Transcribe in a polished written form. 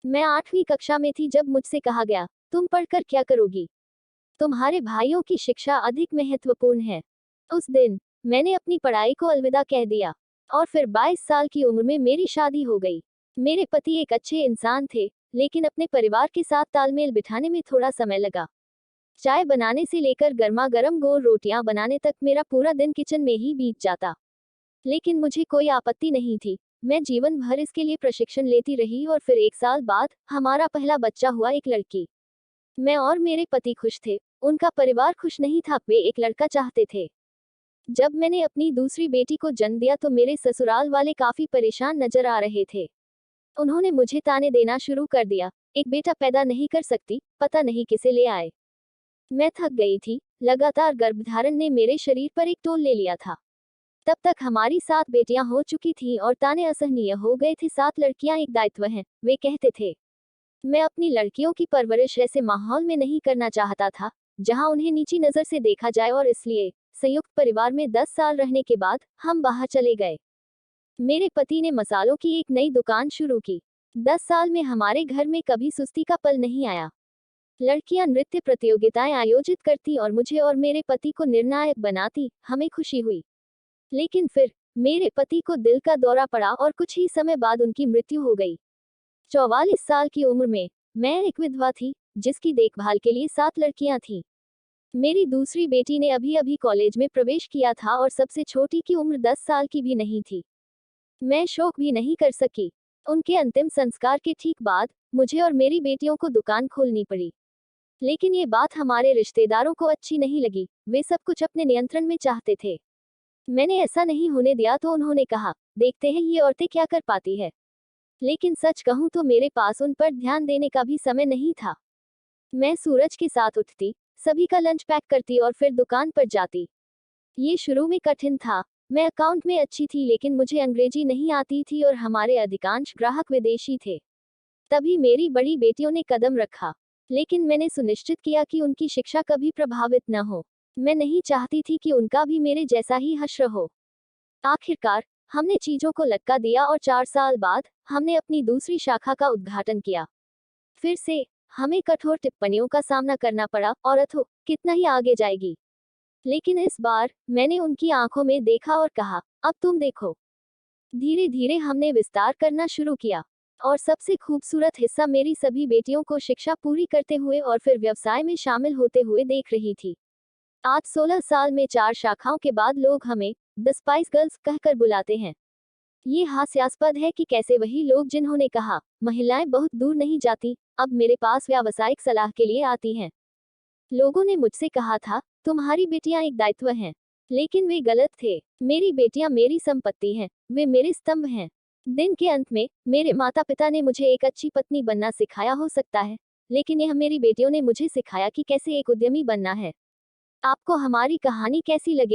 मैं 8वीं कक्षा में थी जब मुझसे कहा गया, तुम पढ़कर क्या करोगी? तुम्हारे भाइयों की शिक्षा अधिक महत्वपूर्ण है। उस दिन मैंने अपनी पढ़ाई को अलविदा कह दिया और फिर 22 साल की उम्र में मेरी शादी हो गई। मेरे पति एक अच्छे इंसान थे, लेकिन अपने परिवार के साथ तालमेल बिठाने में थोड़ा समय लगा। चाय बनाने से लेकर गर्मा गर्म गोल रोटियां बनाने तक मेरा पूरा दिन किचन में ही बीत जाता। लेकिन मुझे कोई आपत्ति नहीं थी। मैं जीवन भर इसके लिए प्रशिक्षण लेती रही और फिर 1 साल बाद हमारा पहला बच्चा हुआ, एक लड़की। मैं और मेरे पति खुश थे। उनका परिवार खुश नहीं था, वे एक लड़का चाहते थे। जब मैंने अपनी दूसरी बेटी को जन्म दिया तो मेरे ससुराल वाले काफी परेशान नजर आ रहे थे। उन्होंने मुझे ताने देना शुरू कर दिया, एक बेटा पैदा नहीं कर सकती, पता नहीं किसे ले आए। मैं थक गई थी। लगातार गर्भधारण ने मेरे शरीर पर एक टोल ले लिया था। तब तक हमारी 7 बेटियां हो चुकी थीं और ताने असहनीय हो गए थे। 7 लड़कियां एक दायित्व हैं, वे कहते थे। मैं अपनी लड़कियों की परवरिश ऐसे माहौल में नहीं करना चाहता था, जहां उन्हें नीची नजर से देखा जाए, और इसलिए संयुक्त परिवार में 10 साल रहने के बाद हम बाहर चले गए। मेरे पति ने मसालों की एक नई दुकान शुरू की। 10 साल में हमारे घर में कभी सुस्ती का पल नहीं आया। लड़कियां नृत्य प्रतियोगिताएं आयोजित करती और मुझे और मेरे पति को निर्णायक बनाती, हमें खुशी हुई। लेकिन फिर मेरे पति को दिल का दौरा पड़ा और कुछ ही समय बाद उनकी मृत्यु हो गई। 44 साल की उम्र में मैं एक विधवा थी, जिसकी देखभाल के लिए 7 लड़कियां थीं। मेरी दूसरी बेटी ने अभी अभी कॉलेज में प्रवेश किया था और सबसे छोटी की उम्र 10 साल की भी नहीं थी। मैं शोक भी नहीं कर सकी। उनके अंतिम संस्कार के ठीक बाद मुझे और मेरी बेटियों को दुकान खोलनी पड़ी। लेकिन ये बात हमारे रिश्तेदारों को अच्छी नहीं लगी। वे सब कुछ अपने नियंत्रण में चाहते थे। मैंने ऐसा नहीं होने दिया तो उन्होंने कहा, देखते हैं ये औरतें क्या कर पाती है। लेकिन सच कहूं तो मेरे पास उन पर ध्यान देने का भी समय नहीं था। मैं सूरज के साथ उठती, सभी का लंच पैक करती और फिर दुकान पर जाती। ये शुरू में कठिन था। मैं अकाउंट में अच्छी थी, लेकिन मुझे अंग्रेजी नहीं आती थी और हमारे अधिकांश ग्राहक विदेशी थे। तभी मेरी बड़ी बेटियों ने कदम रखा, लेकिन मैंने सुनिश्चित किया कि उनकी शिक्षा कभी प्रभावित न हो। मैं नहीं चाहती थी कि उनका भी मेरे जैसा ही हश्र हो। आखिरकार हमने चीजों को लटका दिया और 4 साल बाद हमने अपनी दूसरी शाखा का उद्घाटन किया। फिर से हमें कठोर टिप्पणियों का सामना करना पड़ा, औरत हो, कितना ही आगे जाएगी। लेकिन इस बार मैंने उनकी आंखों में देखा और कहा, अब तुम देखो। धीरे धीरे हमने विस्तार करना शुरू किया। और सबसे खूबसूरत हिस्सा, मेरी सभी बेटियों को शिक्षा पूरी करते हुए और फिर व्यवसाय में शामिल होते हुए देख रही थी। आज 16 साल में 4 शाखाओं के बाद लोग हमें द स्पाइस गर्ल्स कहकर बुलाते हैं। ये हास्यास्पद है कि कैसे वही लोग जिन्होंने कहा महिलाएं बहुत दूर नहीं जाती, अब मेरे पास व्यावसायिक सलाह के लिए आती हैं। लोगों ने मुझसे कहा था, तुम्हारी बेटियां एक दायित्व हैं। लेकिन वे गलत थे। मेरी बेटियां मेरी संपत्ति हैं, वे मेरे स्तंभ हैं। दिन के अंत में मेरे माता पिता ने मुझे एक अच्छी पत्नी बनना सिखाया हो सकता है, लेकिन यह मेरी बेटियों ने मुझे सिखाया कि कैसे एक उद्यमी बनना है। आपको हमारी कहानी कैसी लगी?